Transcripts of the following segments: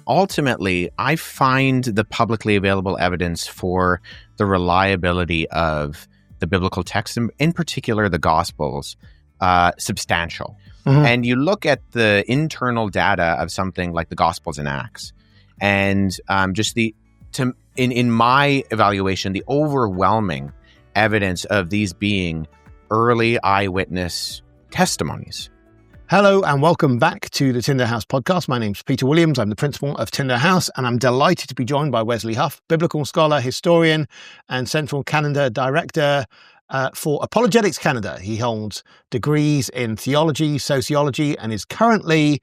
ultimately, I find the publicly available evidence for the reliability of the biblical text, and in particular the Gospels, substantial. And you look at the internal data of something like the Gospels and Acts, and in my evaluation, the overwhelming evidence of these being early eyewitness testimonies. Hello and welcome back to the Tyndale House podcast. My name's Peter Williams. I'm the principal of Tyndale House, and I'm delighted to be joined by Wesley Huff, biblical scholar, historian, and Central Canada Director for Apologetics Canada. He holds degrees in theology, sociology, and is currently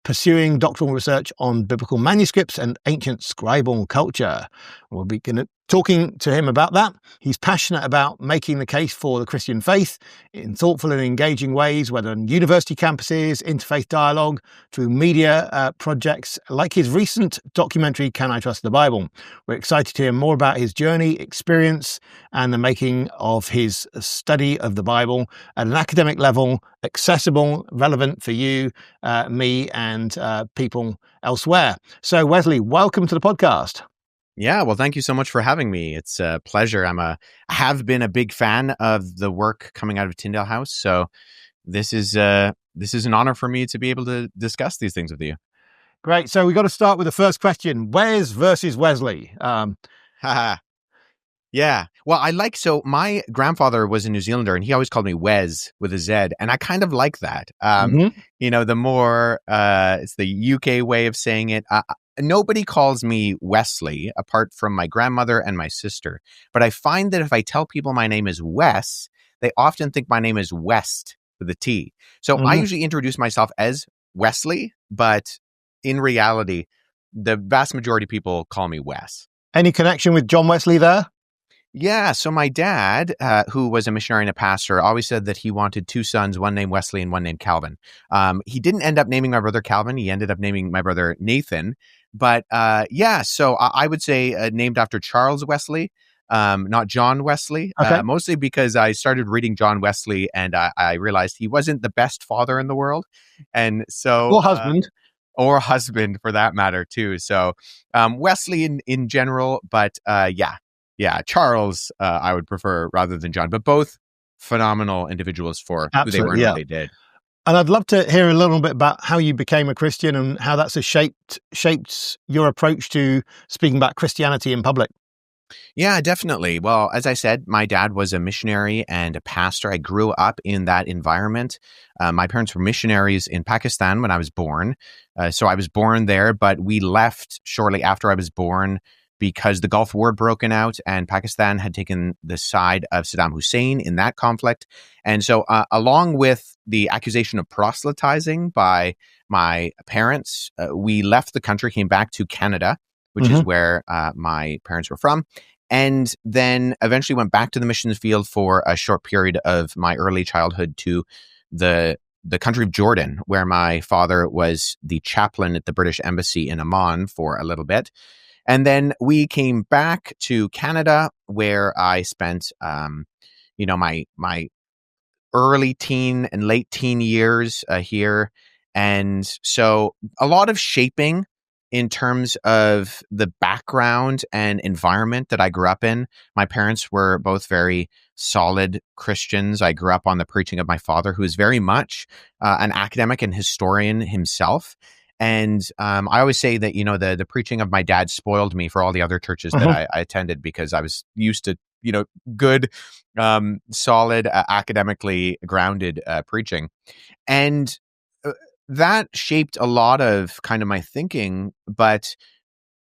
pursuing doctoral research on biblical manuscripts and ancient scribal culture. We'll be talking to him about that. He's passionate about making the case for the Christian faith in thoughtful and engaging ways, whether on university campuses, interfaith dialogue, through media projects, like his recent documentary, Can I Trust the Bible? We're excited to hear more about his journey, experience, and the making of his study of the Bible at an academic level, accessible, relevant for you, me, and people elsewhere. So, Wesley, welcome to the podcast. Yeah, well, thank you so much for having me. It's a pleasure. I have been a big fan of the work coming out of Tyndale House, so this is an honor for me to be able to discuss these things with you. Great. So we got to start with the first question: Wes versus Wesley. Yeah. Well, so my grandfather was a New Zealander, and he always called me Wes with a Z, and I kind of like that. The more it's the UK way of saying it. Nobody calls me Wesley apart from my grandmother and my sister. But I find that if I tell people my name is Wes, they often think my name is West with a T. So I usually introduce myself as Wesley, but in reality, the vast majority of people call me Wes. Any connection with John Wesley there? Yeah. So my dad, who was a missionary and a pastor, always said that he wanted two sons, one named Wesley and one named Calvin. He didn't end up naming my brother Calvin. He ended up naming my brother Nathan. But so I would say named after Charles Wesley, not John Wesley, mostly because I started reading John Wesley and I realized he wasn't the best father in the world. And so... Or husband for that matter, too. So Wesley in general, but Charles I would prefer rather than John. But both phenomenal individuals for who they were and what they did. And I'd love to hear a little bit about how you became a Christian and how that's shaped your approach to speaking about Christianity in public. Yeah, definitely. Well, as I said, my dad was a missionary and a pastor. I grew up in that environment. My parents were missionaries in Pakistan when I was born. So I was born there, but we left shortly after I was born because the Gulf War had broken out and Pakistan had taken the side of Saddam Hussein in that conflict. And so along with the accusation of proselytizing by my parents, we left the country, came back to Canada, which is where my parents were from, and then eventually went back to the missions field for a short period of my early childhood to the country of Jordan, where my father was the chaplain at the British Embassy in Amman for a little bit. And then we came back to Canada, where I spent, my early teen and late teen years here. And so a lot of shaping in terms of the background and environment that I grew up in. My parents were both very solid Christians. I grew up on the preaching of my father, who is very much an academic and historian himself. And I always say that, the preaching of my dad spoiled me for all the other churches that I attended, because I was used to, good, solid, academically grounded preaching. And that shaped a lot of kind of my thinking. But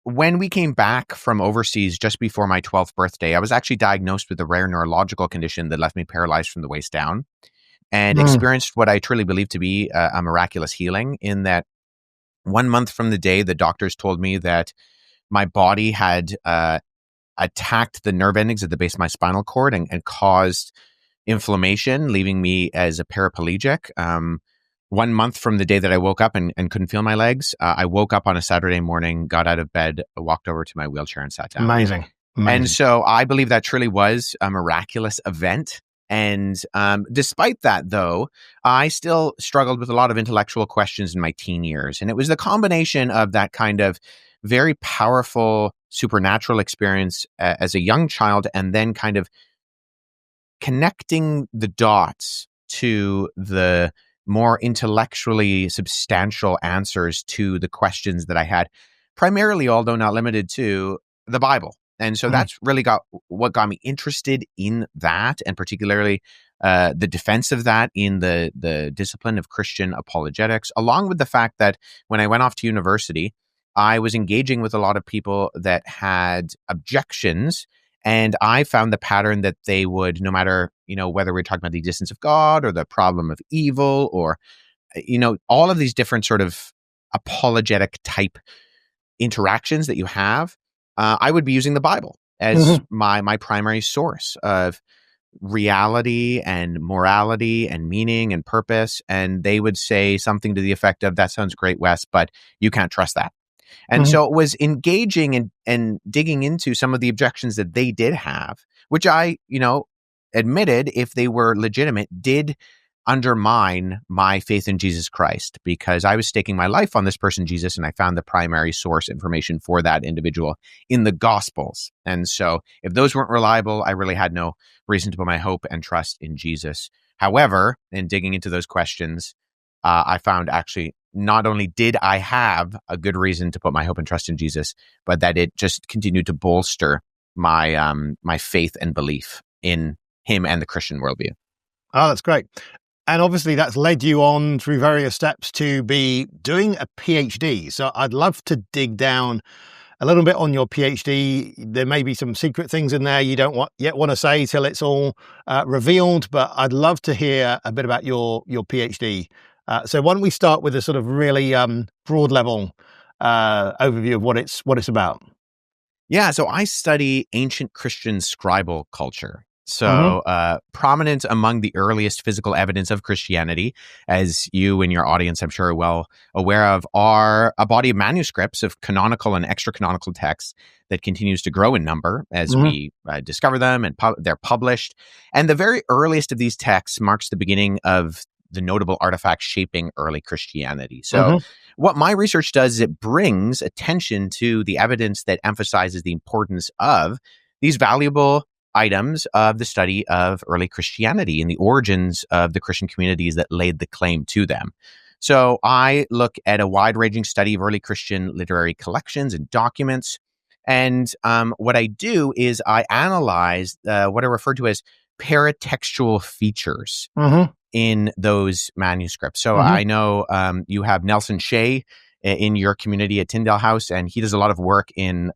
when we came back from overseas just before my 12th birthday, I was actually diagnosed with a rare neurological condition that left me paralyzed from the waist down, and experienced what I truly believe to be a miraculous healing, in that 1 month from the day the doctors told me that my body had attacked the nerve endings at the base of my spinal cord and caused inflammation, leaving me as a paraplegic. 1 month from the day that I woke up and couldn't feel my legs, I woke up on a Saturday morning, got out of bed, walked over to my wheelchair and sat down. Amazing. And so I believe that truly was a miraculous event. And despite that, though, I still struggled with a lot of intellectual questions in my teen years. And it was the combination of that kind of very powerful supernatural experience as a young child, and then kind of connecting the dots to the more intellectually substantial answers to the questions that I had, primarily, although not limited to, the Bible. And so that's really what got me interested in that, and particularly the defense of that in the discipline of Christian apologetics, along with the fact that when I went off to university, I was engaging with a lot of people that had objections, and I found the pattern that they would, no matter, whether we're talking about the existence of God or the problem of evil, or, all of these different sort of apologetic type interactions that you have, I would be using the Bible as my primary source of reality and morality and meaning and purpose. And they would say something to the effect of, "That sounds great, Wes, but you can't trust that." And so it was engaging and digging into some of the objections that they did have, which I, admitted, if they were legitimate, did undermine my faith in Jesus Christ, because I was staking my life on this person, Jesus, and I found the primary source information for that individual in the Gospels. And so if those weren't reliable, I really had no reason to put my hope and trust in Jesus. However, in digging into those questions, I found actually not only did I have a good reason to put my hope and trust in Jesus, but that it just continued to bolster my my faith and belief in him and the Christian worldview. Oh, that's great. And obviously that's led you on through various steps to be doing a PhD. So I'd love to dig down a little bit on your PhD. There may be some secret things in there you don't yet want to say till it's all revealed, but I'd love to hear a bit about your PhD. So why don't we start with a sort of really broad level overview of what it's about? Yeah, so I study ancient Christian scribal culture. So prominent among the earliest physical evidence of Christianity, as you and your audience, I'm sure, are well aware of, are a body of manuscripts of canonical and extra-canonical texts that continues to grow in number as we discover them, and they're published. And the very earliest of these texts marks the beginning of the notable artifacts shaping early Christianity. So what my research does is it brings attention to the evidence that emphasizes the importance of these valuable items of the study of early Christianity and the origins of the Christian communities that laid the claim to them. So I look at a wide-ranging study of early Christian literary collections and documents. And what I do is I analyze what are referred to as paratextual features in those manuscripts. So I know you have Nelson Shea in your community at Tyndale House, and he does a lot of work in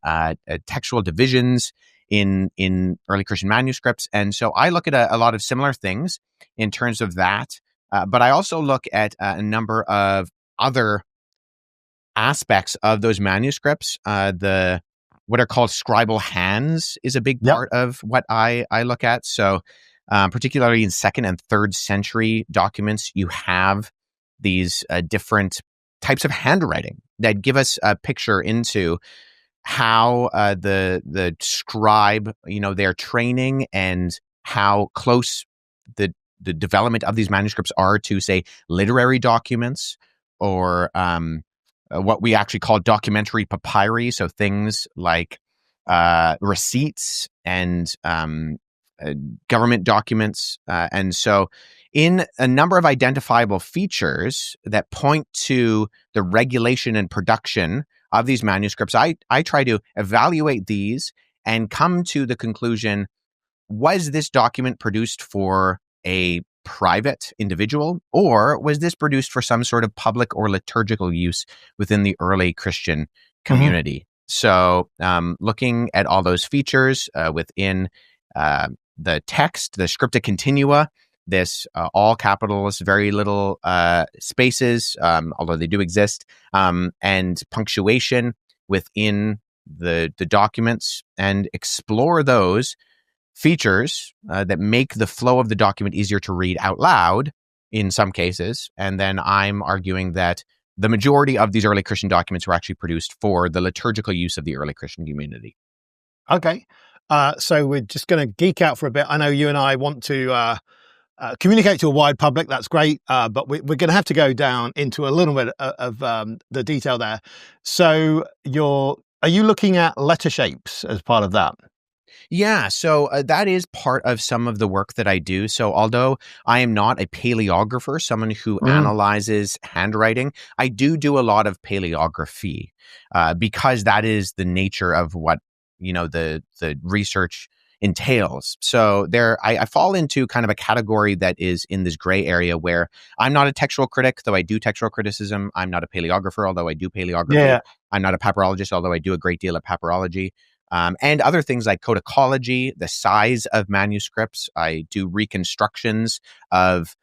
textual divisions in early Christian manuscripts. And so I look at a lot of similar things in terms of that. But I also look at a number of other aspects of those manuscripts. What are called scribal hands is a big part of what I look at. So particularly in 2nd and 3rd century documents, you have these different types of handwriting that give us a picture into how the scribe, their training and how close the development of these manuscripts are to, say, literary documents, or what we actually call documentary papyri. So things like receipts and government documents. And so in a number of identifiable features that point to the regulation and production of these manuscripts, I try to evaluate these and come to the conclusion, was this document produced for a private individual, or was this produced for some sort of public or liturgical use within the early Christian community? So looking at all those features within the text, the scripta continua, this all capitals, very little spaces, although they do exist, and punctuation within the documents, and explore those features that make the flow of the document easier to read out loud in some cases. And then I'm arguing that the majority of these early Christian documents were actually produced for the liturgical use of the early Christian community. Okay. So we're just going to geek out for a bit. I know you and I want to communicate to a wide public. That's great. But we're going to have to go down into a little bit of the detail there. So are you looking at letter shapes as part of that? Yeah, so that is part of some of the work that I do. So although I am not a paleographer, someone who analyzes handwriting, I do a lot of paleography because that is the nature of what, the research entails. So I fall into kind of a category that is in this gray area where I'm not a textual critic, though I do textual criticism. I'm not a paleographer, although I do paleography. Yeah. I'm not a papyrologist, although I do a great deal of papyrology. And other things like codicology, the size of manuscripts. I do reconstructions of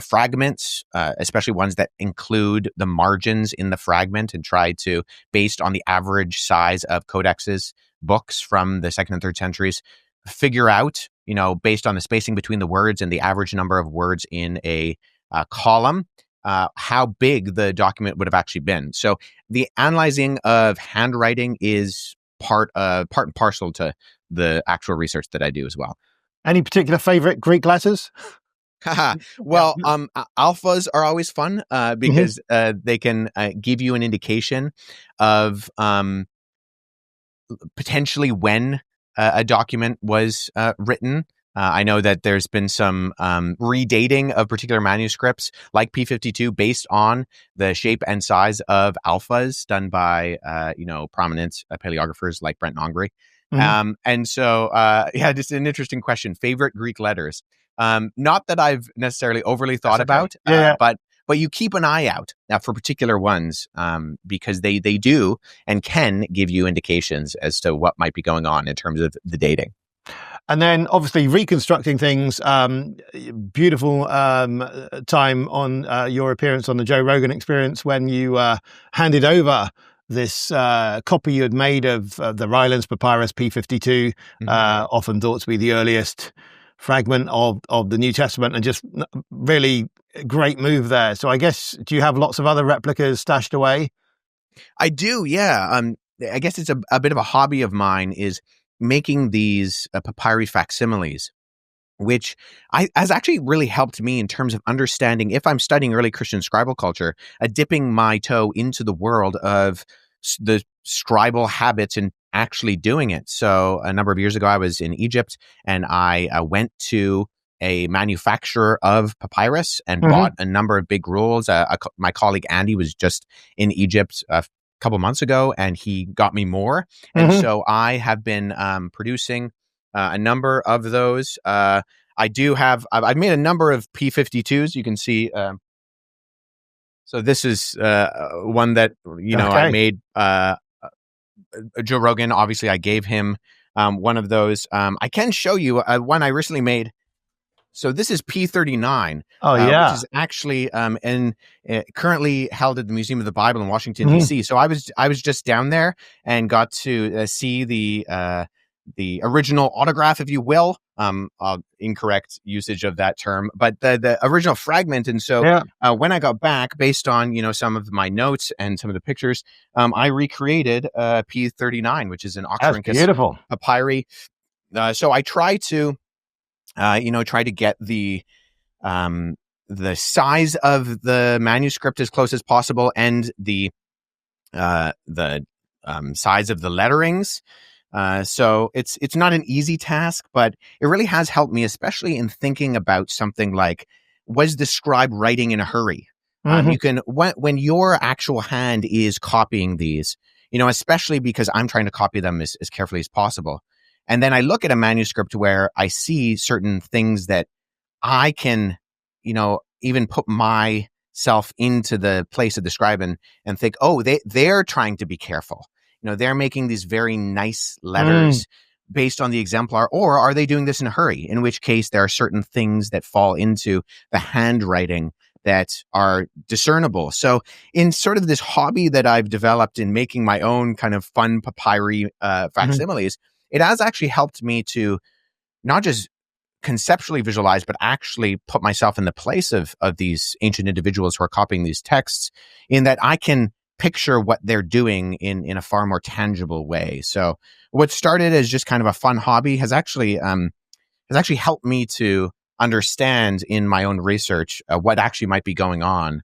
fragments, especially ones that include the margins in the fragment, and try to, based on the average size of codexes, books from the 2nd and 3rd centuries, figure out, based on the spacing between the words and the average number of words in a column, how big the document would have actually been. So the analyzing of handwriting is part and parcel to the actual research that I do as well. Any particular favorite Greek letters? Well, alphas are always fun because they can give you an indication of potentially when a document was written. I know that there's been some redating of particular manuscripts like P52 based on the shape and size of alphas done by, prominent paleographers like Brent Nongri. And so, just an interesting question. Favorite Greek letters? Not that I've necessarily overly thought about, but you keep an eye out for particular ones because they do and can give you indications as to what might be going on in terms of the dating. And then obviously reconstructing things, beautiful time on your appearance on the Joe Rogan Experience when you handed over this copy you had made of the Rylands Papyrus P52, often thought to be the earliest fragment of the New Testament, and just really great move there. So I guess, do you have lots of other replicas stashed away? I do, yeah. I guess it's a bit of a hobby of mine is making these papyri facsimiles, which has actually really helped me in terms of understanding, if I'm studying early Christian scribal culture, dipping my toe into the world of the scribal habits and actually doing it. So a number of years ago, I was in Egypt and I went to a manufacturer of papyrus and bought a number of big rolls. My colleague Andy was just in Egypt couple months ago and he got me more, and so I have been producing a number of those. I've made a number of P52s. You can see so this is one that I made. Joe Rogan, obviously I gave him one of those. I can show you one I recently made. So this is P39, which is actually currently held at the Museum of the Bible in Washington, D.C. So I was just down there and got to see the original autograph, if you will. Incorrect usage of that term, but the original fragment. And so when I got back, based on some of my notes and some of the pictures, I recreated P39, which is an Oxyrhynchus papyri. So I try to try to get the size of the manuscript as close as possible, and the size of the letterings. So it's not an easy task, but it really has helped me, especially in thinking about something like, was the scribe writing in a hurry? You can, when your actual hand is copying these, especially because I'm trying to copy them as carefully as possible. And then I look at a manuscript where I see certain things that I can, even put myself into the place of the scribe and think, oh, they're trying to be careful. They're making these very nice letters based on the exemplar, or are they doing this in a hurry? In which case there are certain things that fall into the handwriting that are discernible. So in sort of this hobby that I've developed in making my own kind of fun papyri facsimiles, it has actually helped me to not just conceptually visualize, but actually put myself in the place of these ancient individuals who are copying these texts, in that I can picture what they're doing in a far more tangible way. So what started as just kind of a fun hobby has actually helped me to understand in my own research what actually might be going on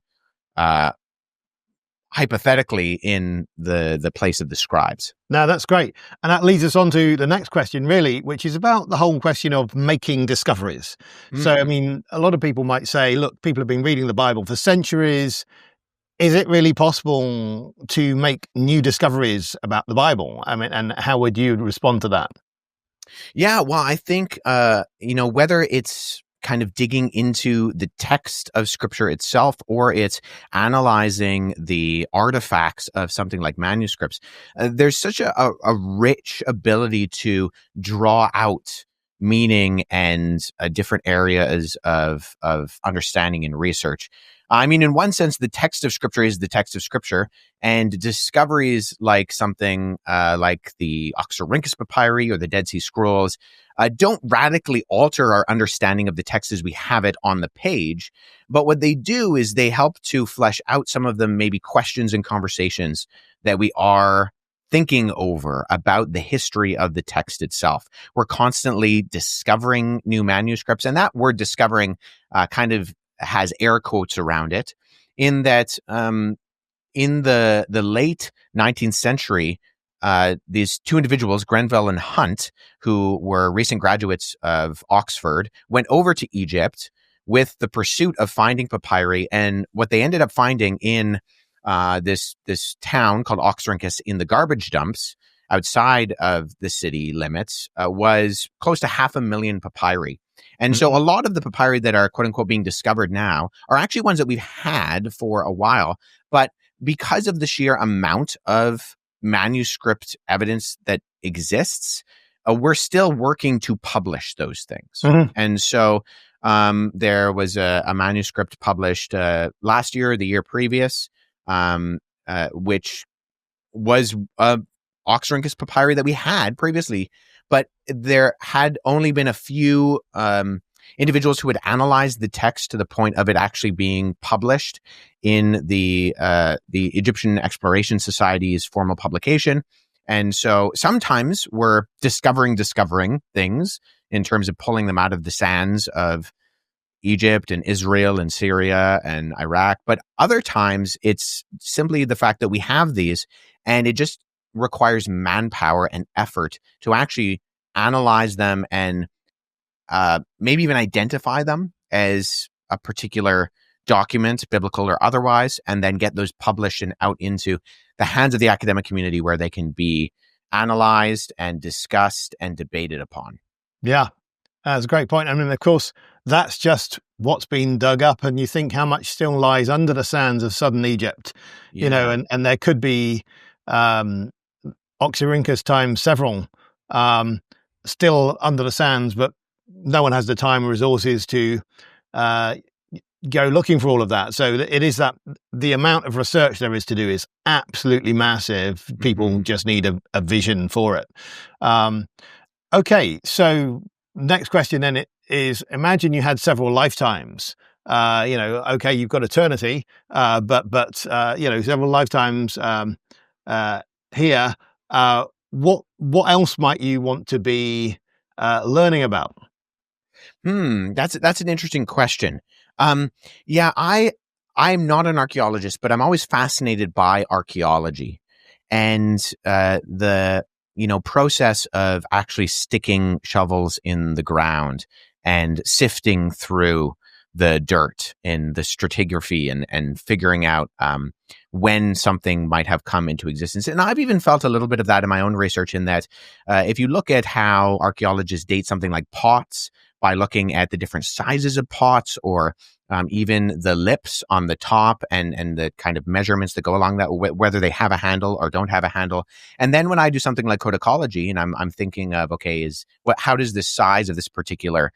hypothetically in the place of the scribes. Now, that's great. And that leads us on to the next question, really, which is about the whole question of making discoveries. So, I mean, a lot of people might say, look, people have been reading the Bible for centuries. Is it really possible to make new discoveries about the Bible? I mean, and how would you respond to that? Yeah, well, I think, whether it's kind of digging into the text of scripture itself or it's analyzing the artifacts of something like manuscripts, there's such a rich ability to draw out meaning and different areas of understanding and research. I mean, in one sense, the text of scripture is the text of scripture, and discoveries like something like the Oxyrhynchus papyri or the Dead Sea Scrolls don't radically alter our understanding of the text as we have it on the page. But what they do is they help to flesh out some of the maybe questions and conversations that we are thinking over about the history of the text itself. We're constantly discovering new manuscripts, and that word discovering kind of has air quotes around it, in that in the late 19th century, these two individuals, Grenville and Hunt, who were recent graduates of Oxford, went over to Egypt with the pursuit of finding papyri. And what they ended up finding in this town called Oxyrhynchus in the garbage dumps outside of the city limits was close to 500,000 papyri. And so a lot of the papyri that are quote unquote being discovered now are actually ones that we've had for a while, but because of the sheer amount of manuscript evidence that exists, we're still working to publish those things. And so there was a manuscript published last year, the year previous, which was Oxyrhynchus papyri that we had previously, but there had only been a few individuals who had analyzed the text to the point of it actually being published in the Egyptian Exploration Society's formal publication. And so sometimes we're discovering things in terms of pulling them out of the sands of Egypt and Israel and Syria and Iraq. But other times it's simply the fact that we have these, and it just requires manpower and effort to actually analyze them and maybe even identify them as a particular document, biblical or otherwise, and then get those published and out into the hands of the academic community where they can be analyzed and discussed and debated upon. Yeah, that's a great point. I mean, of course, that's just what's been dug up, and you think how much still lies under the sands of southern Egypt, you know, and there could be Oxyrhynchus times several still under the sands, but no one has the time or resources to go looking for all of that. So it is that the amount of research there is to do is absolutely massive. People just need a vision for it. Okay, so next question then is, imagine you had several lifetimes. Okay, you've got eternity, but several lifetimes here. What else might you want to be learning about? That's an interesting question. I'm not an archaeologist, but I'm always fascinated by archaeology and the process of actually sticking shovels in the ground and sifting through the dirt and the stratigraphy and figuring out when something might have come into existence. And I've even felt a little bit of that in my own research, in that if you look at how archaeologists date something like pots by looking at the different sizes of pots, or even the lips on the top and the kind of measurements that go along that, whether they have a handle or don't have a handle. And then when I do something like codicology, and I'm thinking of, okay, how does the size of this particular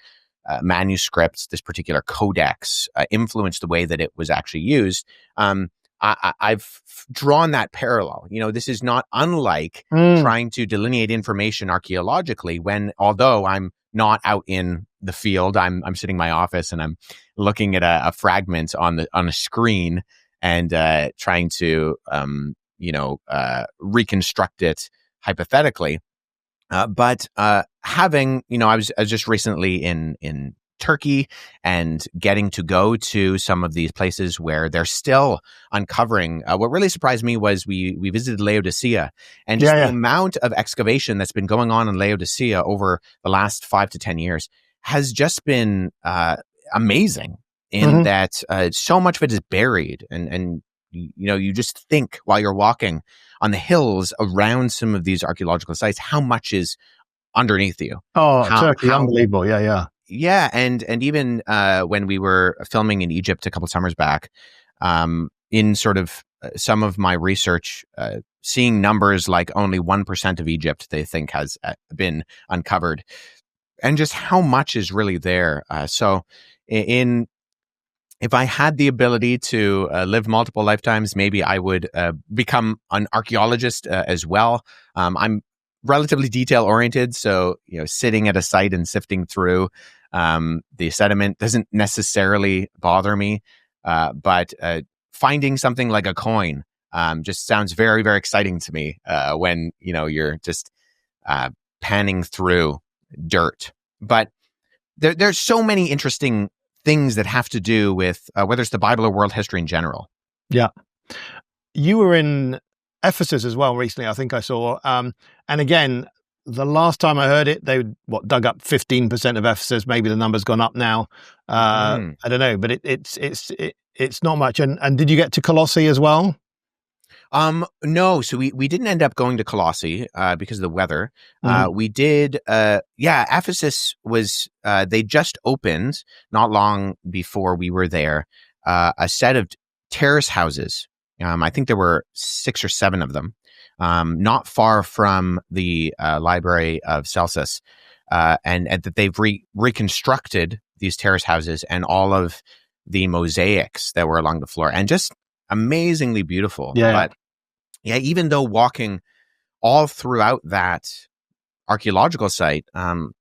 manuscript, this particular codex, influence the way that it was actually used? I've drawn that parallel. This is not unlike trying to delineate information archaeologically, although I'm not out in the field, I'm sitting in my office and I'm looking at a fragment on a screen and trying to reconstruct it hypothetically. But having, I was just recently in Turkey and getting to go to some of these places where they're still uncovering. What really surprised me was we visited Laodicea, and just the amount of excavation that's been going on in Laodicea over the last 5 to 10 years has just been amazing in that so much of it is buried. And you just think while you're walking on the hills around some of these archaeological sites, how much is underneath you. Oh, Turkey, unbelievable. Yeah. Yeah, and even when we were filming in Egypt a couple of summers back, in sort of some of my research, seeing numbers like only 1% of Egypt they think has been uncovered, and just how much is really there. So if I had the ability to live multiple lifetimes, maybe I would become an archaeologist as well. I'm relatively detail oriented, so sitting at a site and sifting through the sediment doesn't necessarily bother me, but finding something like a coin just sounds very, very exciting to me when you're just panning through dirt. But there's so many interesting things that have to do with whether it's the Bible or world history in general. Yeah, you were in Ephesus as well recently, I think I saw. And again, the last time I heard it, they dug up 15% of Ephesus. Maybe the number's gone up now. I don't know, but it's not much. And did you get to Colossae as well? No. So we didn't end up going to Colossae because of the weather. We did. Ephesus was. They just opened not long before we were there. A set of terrace houses. I think there were 6 or 7 of them, not far from the Library of Celsus, and that they've reconstructed these terrace houses and all of the mosaics that were along the floor, and just amazingly beautiful. Yeah. But even though walking all throughout that archaeological site,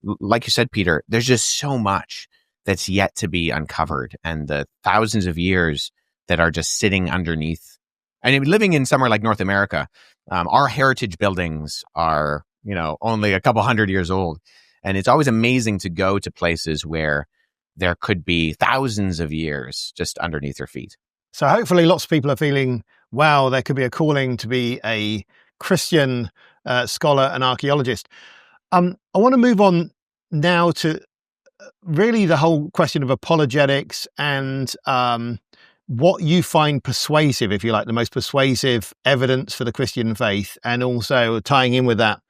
like you said, Peter, there's just so much that's yet to be uncovered, and the thousands of years that are just sitting underneath. And living in somewhere like North America, our heritage buildings are, only a couple hundred years old. And it's always amazing to go to places where there could be thousands of years just underneath your feet. So hopefully lots of people are feeling, wow, there could be a calling to be a Christian scholar and archaeologist. I want to move on now to really the whole question of apologetics and what you find persuasive, if you like, the most persuasive evidence for the Christian faith, and also tying in with that,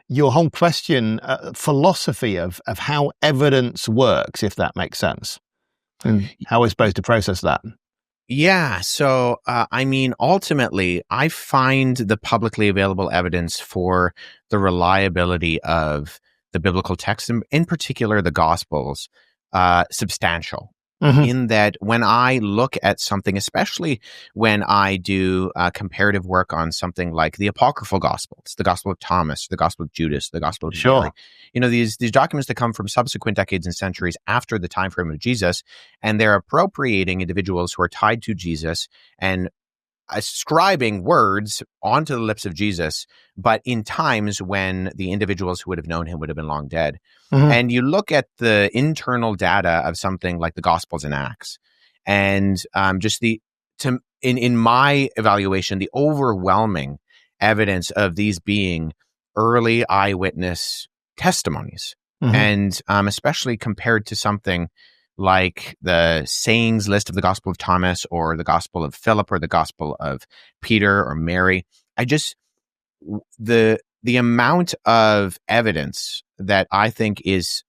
your whole question, philosophy of how evidence works, if that makes sense, and how we're supposed to process that. Yeah. So, ultimately, I find the publicly available evidence for the reliability of the biblical text, and in particular, the Gospels, substantial. In that when I look at something, especially when I do comparative work on something like the apocryphal Gospels, the Gospel of Thomas, the Gospel of Judas, the Gospel of Mary, these documents that come from subsequent decades and centuries after the time frame of Jesus, and they're appropriating individuals who are tied to Jesus and ascribing words onto the lips of Jesus, but in times when the individuals who would have known him would have been long dead. And you look at the internal data of something like the Gospels and Acts, and in my evaluation, the overwhelming evidence of these being early eyewitness testimonies, and especially compared to something like the sayings list of the Gospel of Thomas or the Gospel of Philip or the Gospel of Peter or Mary. The amount of evidence that I think is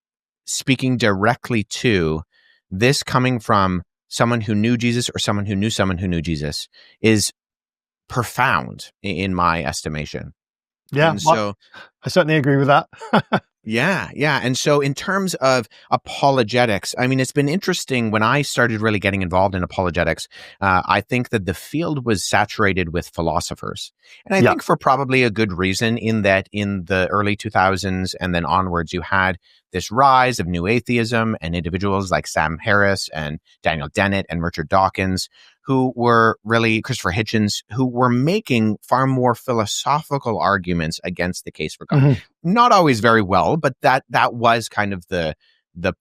speaking directly to this coming from someone who knew Jesus or someone who knew Jesus is profound in my estimation. Yeah, and so I certainly agree with that. Yeah. And so in terms of apologetics, it's been interesting when I started really getting involved in apologetics. I think that the field was saturated with philosophers. And I think for probably a good reason, in that in the early 2000s and then onwards, you had this rise of new atheism and individuals like Sam Harris and Daniel Dennett and Richard Dawkins, who were really Christopher Hitchens, who were making far more philosophical arguments against the case for God. Mm-hmm. Not always very well, but that was kind of the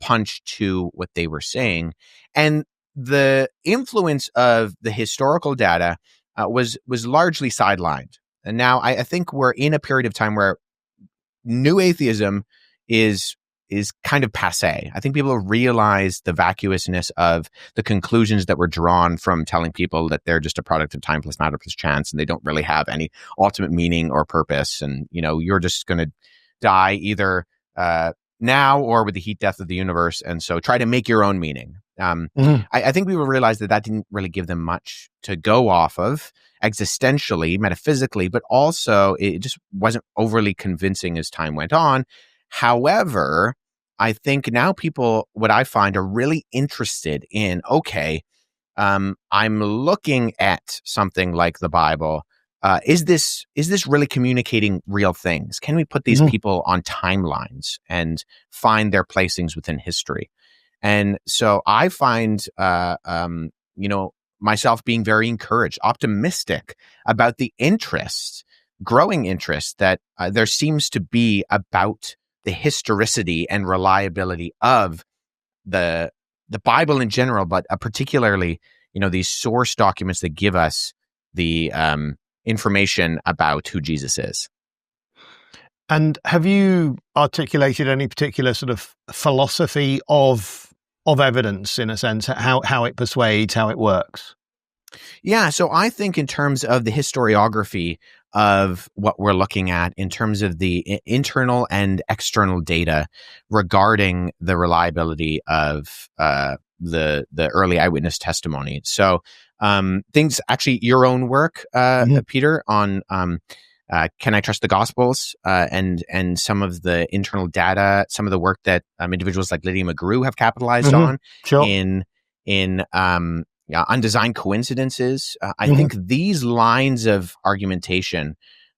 punch to what they were saying. And the influence of the historical data was largely sidelined. And now I think we're in a period of time where new atheism is kind of passé. I think people have realized the vacuousness of the conclusions that were drawn from telling people that they're just a product of time plus matter plus chance, and they don't really have any ultimate meaning or purpose. And, you're just going to die either now or with the heat death of the universe. And so try to make your own meaning. I think we will realize that didn't really give them much to go off of existentially, metaphysically, but also it just wasn't overly convincing as time went on. However, I think now people, what I find, are really interested in, okay, I'm looking at something like the Bible. Is this really communicating real things? Can we put these people on timelines and find their placings within history? And so I find, myself being very encouraged, optimistic about the growing interest that there seems to be about the historicity and reliability of the Bible in general, but particularly, these source documents that give us the information about who Jesus is. And have you articulated any particular sort of philosophy of evidence, in a sense, how it persuades, how it works? Yeah, so I think in terms of the historiography of what we're looking at, in terms of the internal and external data regarding the reliability of the early eyewitness testimony. So things, actually, your own work, Peter, on Can I Trust the Gospels, and some of the internal data, some of the work that individuals like Lydia McGrew have capitalized on in undesigned coincidences. I think these lines of argumentation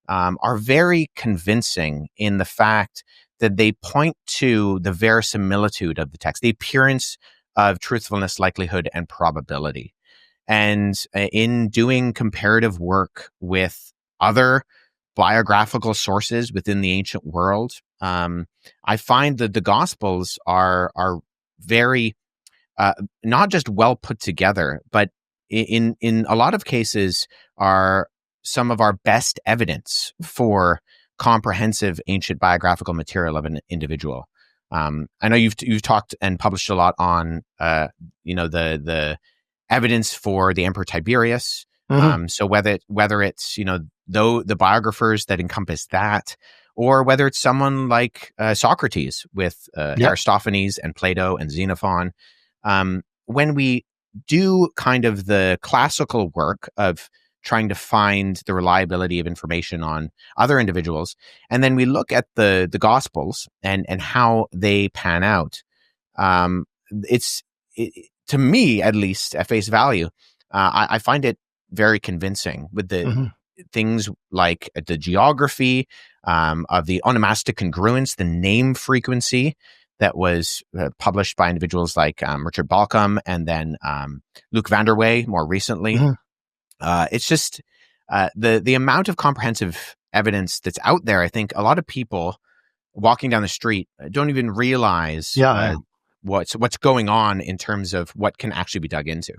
are very convincing in the fact that they point to the verisimilitude of the text, the appearance of truthfulness, likelihood, and probability. And in doing comparative work with other biographical sources within the ancient world, I find that the Gospels are very not just well put together, but in a lot of cases are some of our best evidence for comprehensive ancient biographical material of an individual. I know you've talked and published a lot on the evidence for the Emperor Tiberius. So whether it's though the biographers that encompass that, or whether it's someone like Socrates with Aristophanes and Plato and Xenophon. When we do kind of the classical work of trying to find the reliability of information on other individuals, and then we look at the Gospels and how they pan out, to me, at least at face value, I find it very convincing with the things like the geography of the onomastic congruence, the name frequency that was published by individuals like Richard Balcom and then Luc van der Wey more recently. It's just the amount of comprehensive evidence that's out there. I think a lot of people walking down the street don't even realize what's going on in terms of what can actually be dug into.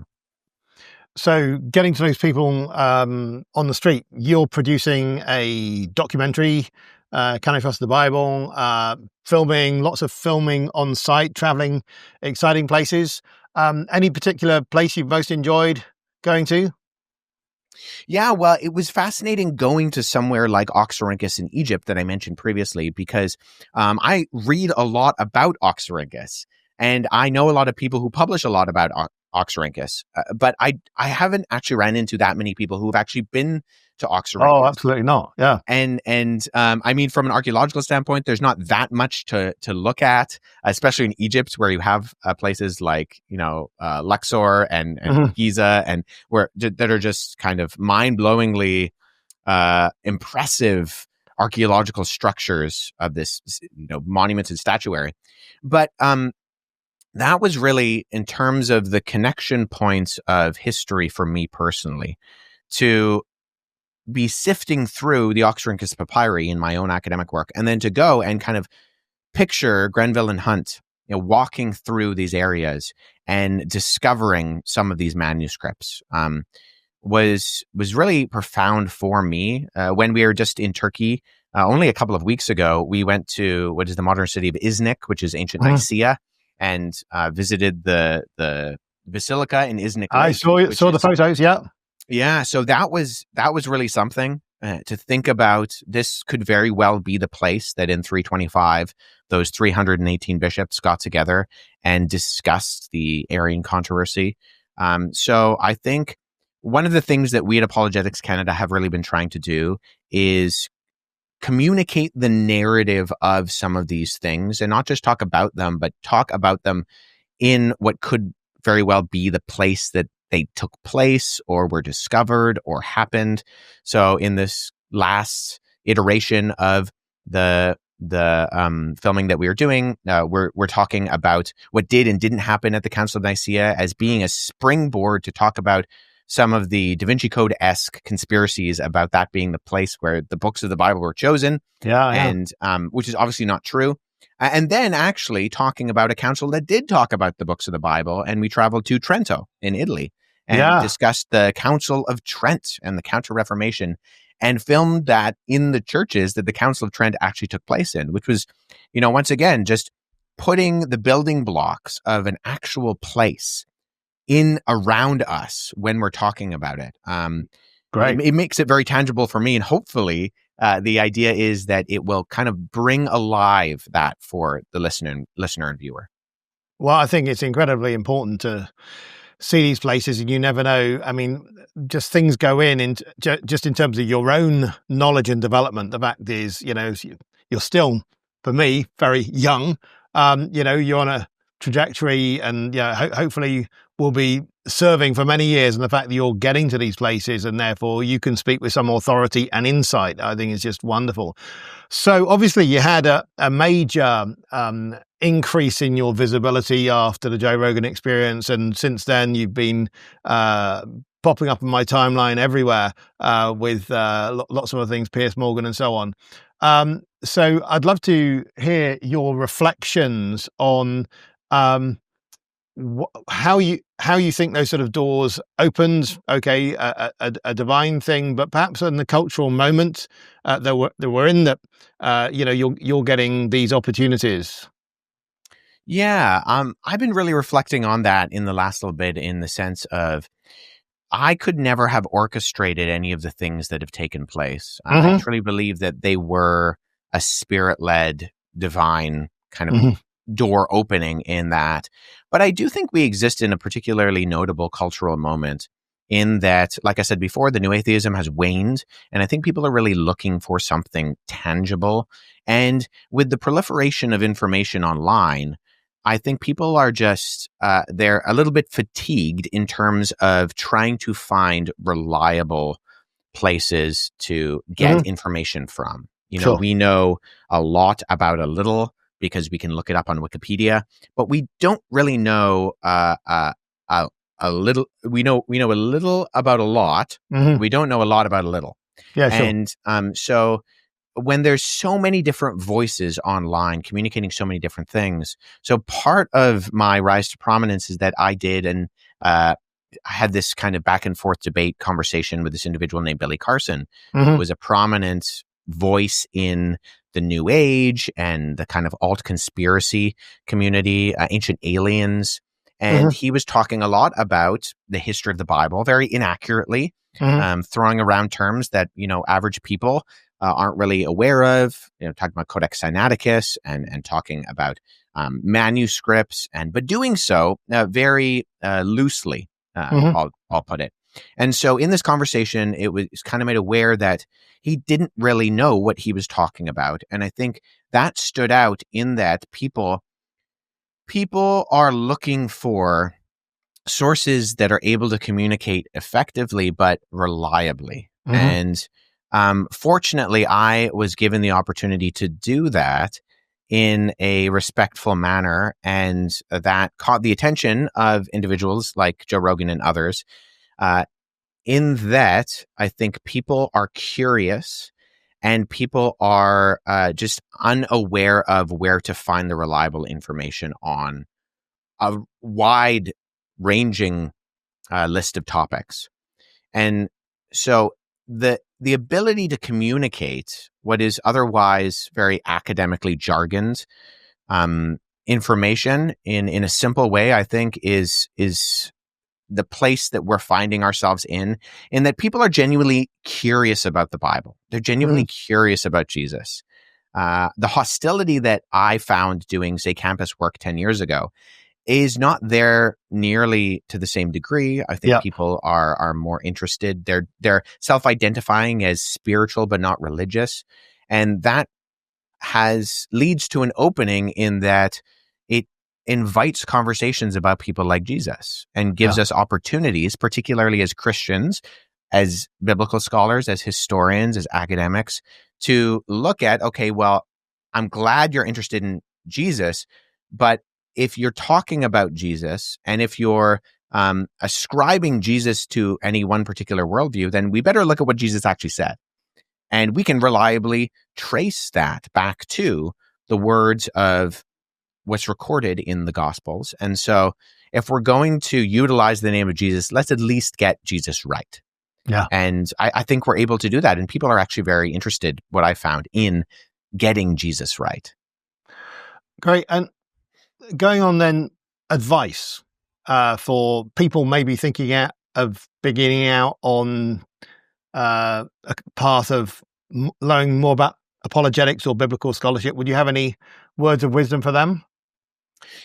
So getting to those people on the street, you're producing a documentary, Can I Trust the Bible, filming, lots of filming on site, traveling, exciting places. Any particular place you've most enjoyed going to? Yeah, well, it was fascinating going to somewhere like Oxyrhynchus in Egypt that I mentioned previously, because I read a lot about Oxyrhynchus, and I know a lot of people who publish a lot about Oxyrhynchus, but I haven't actually ran into that many people who have actually been to Oxyrhynchus. Oh, absolutely not. Yeah. And I mean, from an archaeological standpoint, there's not that much to look at, especially in Egypt, where you have places like, Luxor and Giza, and that are just kind of mind-blowingly impressive archaeological structures of this, monuments and statuary. But that was really, in terms of the connection points of history for me personally, to be sifting through the Oxyrhynchus papyri in my own academic work, and then to go and kind of picture Grenville and Hunt, walking through these areas and discovering some of these manuscripts, was really profound for me. When we were just in Turkey, only a couple of weeks ago, we went to what is the modern city of Iznik, which is ancient Nicaea, and visited the basilica in Iznik Lake. I saw the photos. Yeah. Yeah, so that was really something to think about. This could very well be the place that in 325, those 318 bishops got together and discussed the Arian controversy. So I think one of the things that we at Apologetics Canada have really been trying to do is communicate the narrative of some of these things, and not just talk about them, but talk about them in what could very well be the place that they took place or were discovered or happened. So in this last iteration of the filming that we are doing, we're talking about what did and didn't happen at the Council of Nicaea as being a springboard to talk about some of the Da Vinci Code-esque conspiracies about that being the place where the books of the Bible were chosen. And which is obviously not true. And then actually talking about a council that did talk about the books of the Bible. And we traveled to Trento in Italy and discussed the Council of Trent and the Counter-Reformation, and filmed that in the churches that the Council of Trent actually took place in, which was, once again, just putting the building blocks of an actual place in around us when we're talking about it. Great. It makes it very tangible for me, and hopefully the idea is that it will kind of bring alive that for the listener and viewer. Well, I think it's incredibly important to see these places, and you never know. I mean, just things go in just in terms of your own knowledge and development. The fact is, you're still, for me, very young. You're on a trajectory, and hopefully will be serving for many years. And the fact that you're getting to these places and therefore you can speak with some authority and insight, I think is just wonderful. So obviously you had a major increase in your visibility after the Joe Rogan experience. And since then you've been popping up in my timeline everywhere with lots of other things, Piers Morgan and so on. So I'd love to hear your reflections on how you think those sort of doors opened. Okay, a divine thing, but perhaps in the cultural moment that we're in, that you're getting these opportunities. Yeah, I've been really reflecting on that in the last little bit, in the sense of I could never have orchestrated any of the things that have taken place. I truly believe that they were a spirit-led, divine kind of door opening in that. But I do think we exist in a particularly notable cultural moment, in that, like I said before, the new atheism has waned, and I think people are really looking for something tangible. And with the proliferation of information online, I think people are just, they're a little bit fatigued in terms of trying to find reliable places to get information from. We know a lot about a little because we can look it up on Wikipedia, but we don't really know a little. We know a little about a lot. We don't know a lot about a little. Yeah, sure. And so when there's so many different voices online communicating so many different things, so part of my rise to prominence is that I did, and I had this kind of back and forth debate conversation with this individual named Billy Carson, who was a prominent voice in the New Age and the kind of alt conspiracy community, ancient aliens. And he was talking a lot about the history of the Bible, very inaccurately, throwing around terms that, average people aren't really aware of, talking about Codex Sinaiticus and talking about manuscripts, but doing so very loosely, I'll put it. And so in this conversation, it was kind of made aware that he didn't really know what he was talking about. And I think that stood out in that people are looking for sources that are able to communicate effectively but reliably. And Fortunately, I was given the opportunity to do that in a respectful manner, and that caught the attention of individuals like Joe Rogan and others. In that, I think people are curious and people are just unaware of where to find the reliable information on a wide ranging list of topics. And so the ability to communicate what is otherwise very academically jargoned information in a simple way, I think is the place that we're finding ourselves in that people are genuinely curious about the Bible. They're genuinely curious about Jesus. The hostility that I found doing, say, campus work 10 years ago is not there nearly to the same degree. I think people are more interested. They're self-identifying as spiritual but not religious. And that leads to an opening in that it invites conversations about people like Jesus and gives us opportunities, particularly as Christians, as biblical scholars, as historians, as academics, to look at, okay, well, I'm glad you're interested in Jesus, but if you're talking about Jesus and if you're ascribing Jesus to any one particular worldview, then we better look at what Jesus actually said. And we can reliably trace that back to the words of what's recorded in the Gospels. And so if we're going to utilize the name of Jesus, let's at least get Jesus right. Yeah. And I think we're able to do that. And people are actually very interested, what I found, in getting Jesus right. Great. And going on then, advice for people maybe thinking of beginning out on a path of learning more about apologetics or biblical scholarship. Would you have any words of wisdom for them?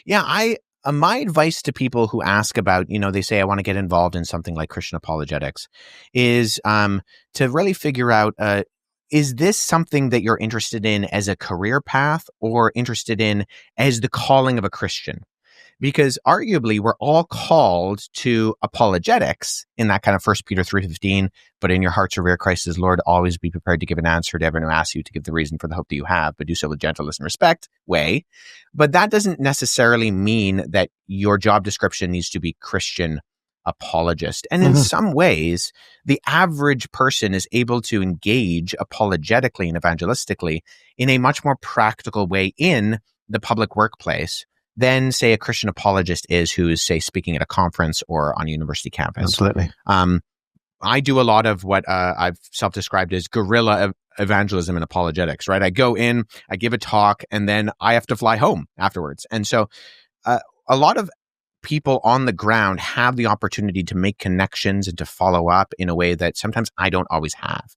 Yeah, my advice to people who ask about, they say, I want to get involved in something like Christian apologetics, is to really figure out, is this something that you're interested in as a career path or interested in as the calling of a Christian? Because arguably we're all called to apologetics in that kind of 1 Peter 3:15, but in your hearts revere Christ as Lord, always be prepared to give an answer to everyone who asks you to give the reason for the hope that you have, but do so with gentleness and respect way. But that doesn't necessarily mean that your job description needs to be Christian apologist. And in some ways, the average person is able to engage apologetically and evangelistically in a much more practical way in the public workplace than, say, a Christian apologist is who is, say, speaking at a conference or on a university campus. Absolutely. I do a lot of what I've self-described as guerrilla evangelism and apologetics, right? I go in, I give a talk, and then I have to fly home afterwards. And so a lot of people on the ground have the opportunity to make connections and to follow up in a way that sometimes I don't always have.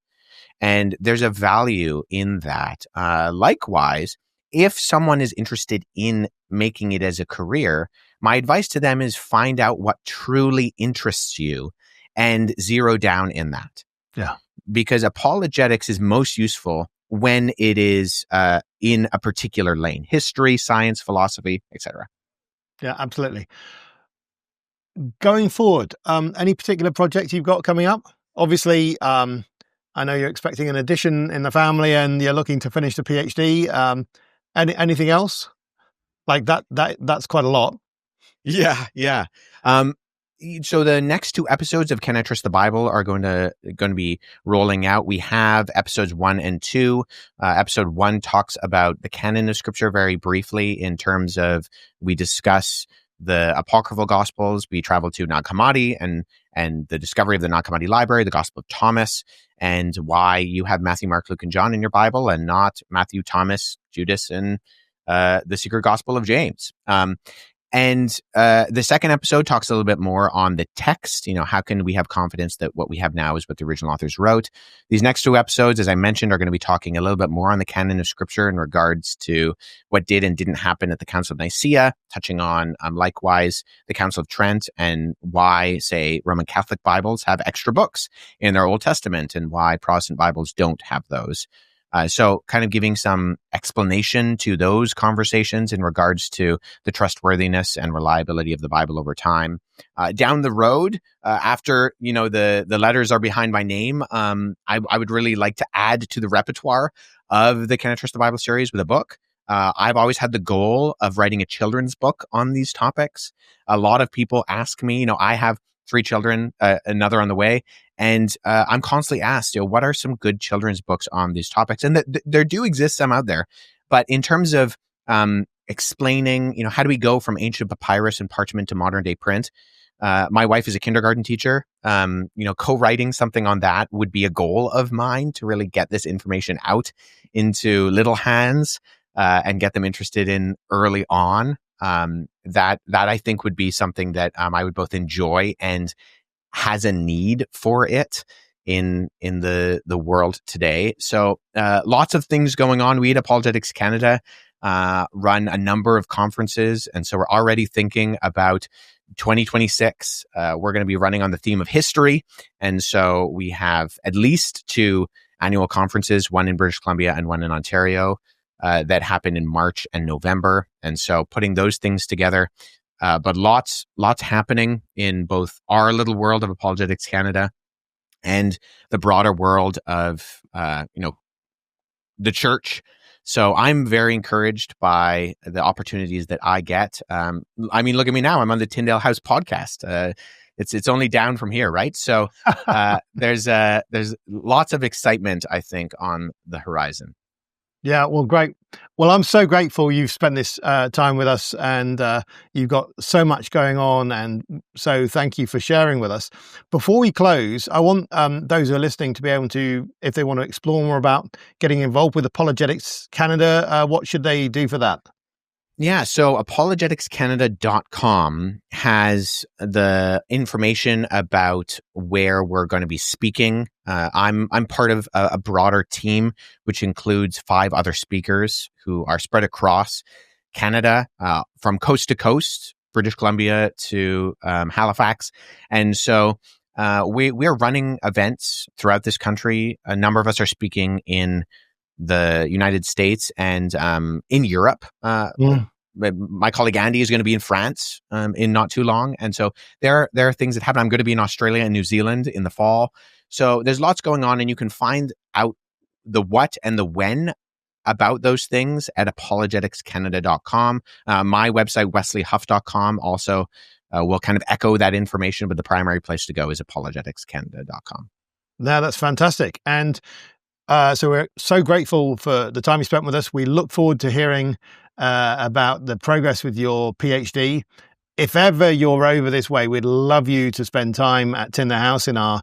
And there's a value in that. Likewise, if someone is interested in making it as a career, my advice to them is find out what truly interests you and zero down in that. Yeah. Because apologetics is most useful when it is in a particular lane: history, science, philosophy, etc. Yeah, absolutely. Going forward, any particular projects you've got coming up? Obviously, I know you're expecting an addition in the family and you're looking to finish the PhD. Anything else? Like that's quite a lot. Yeah. So the next two episodes of Can I Trust the Bible are going to be rolling out. We have episodes 1 and 2. Episode 1 talks about the canon of Scripture very briefly in terms of we discuss the apocryphal Gospels. We travel to Nag Hammadi and the discovery of the Nag Hammadi library, the Gospel of Thomas, and why you have Matthew, Mark, Luke, and John in your Bible and not Matthew, Thomas, Judas, and the secret Gospel of James. And the second episode talks a little bit more on the text. How can we have confidence that what we have now is what the original authors wrote? These next two episodes, as I mentioned, are going to be talking a little bit more on the canon of Scripture in regards to what did and didn't happen at the Council of Nicaea, touching on, likewise, the Council of Trent and why, say, Roman Catholic Bibles have extra books in their Old Testament and why Protestant Bibles don't have those. So kind of giving some explanation to those conversations in regards to the trustworthiness and reliability of the Bible over time. Down the road, after, the letters are behind my name, I would really like to add to the repertoire of the Can I Trust the Bible series with a book. I've always had the goal of writing a children's book on these topics. A lot of people ask me, I have 3 children, another on the way. And I'm constantly asked, what are some good children's books on these topics? And there do exist some out there. But in terms of explaining, how do we go from ancient papyrus and parchment to modern day print? My wife is a kindergarten teacher. Co-writing something on that would be a goal of mine to really get this information out into little hands and get them interested in early on. That I think would be something that I would both enjoy and has a need for it in the world today. So lots of things going on. We at Apologetics Canada run a number of conferences, and so we're already thinking about 2026. We're going to be running on the theme of history, and so we have at least 2 annual conferences, one in British Columbia and one in Ontario, that happen in March and November. And so putting those things together, but lots happening in both our little world of Apologetics Canada and the broader world of, the church. So I'm very encouraged by the opportunities that I get. Look at me now. I'm on the Tyndale House podcast. It's only down from here, right? So there's lots of excitement, I think, on the horizon. Yeah, well, great. Well, I'm so grateful you've spent this time with us, and you've got so much going on. And so thank you for sharing with us. Before we close, I want those who are listening to be able to, if they want to explore more about getting involved with Apologetics Canada, what should they do for that? Yeah, so apologeticscanada.com has the information about where we're going to be speaking. I'm part of a broader team, which includes 5 other speakers who are spread across Canada, from coast to coast, British Columbia to Halifax. And so we're running events throughout this country. A number of us are speaking in the United States and in Europe. My colleague Andy is going to be in France in not too long. And so there are things that happen. I'm going to be in Australia and New Zealand in the fall. So there's lots going on, and you can find out the what and the when about those things at apologeticscanada.com. My website, wesleyhuff.com, also will kind of echo that information, but the primary place to go is apologeticscanada.com. No, that's fantastic. And so we're so grateful for the time you spent with us. We look forward to hearing about the progress with your PhD. If ever you're over this way, we'd love you to spend time at Tyndale House in our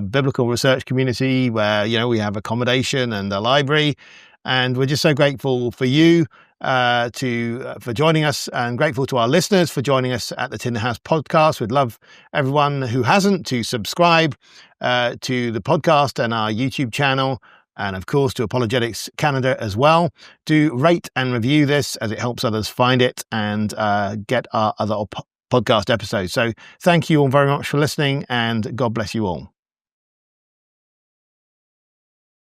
biblical research community, where we have accommodation and a library. And we're just so grateful for you for joining us, and grateful to our listeners for joining us at the Tyndale House podcast. We'd love everyone who hasn't to subscribe to the podcast and our YouTube channel, and of course to Apologetics Canada as well. Do rate and review this, as it helps others find it and get our other podcast episodes. So thank you all very much for listening, and God bless you all.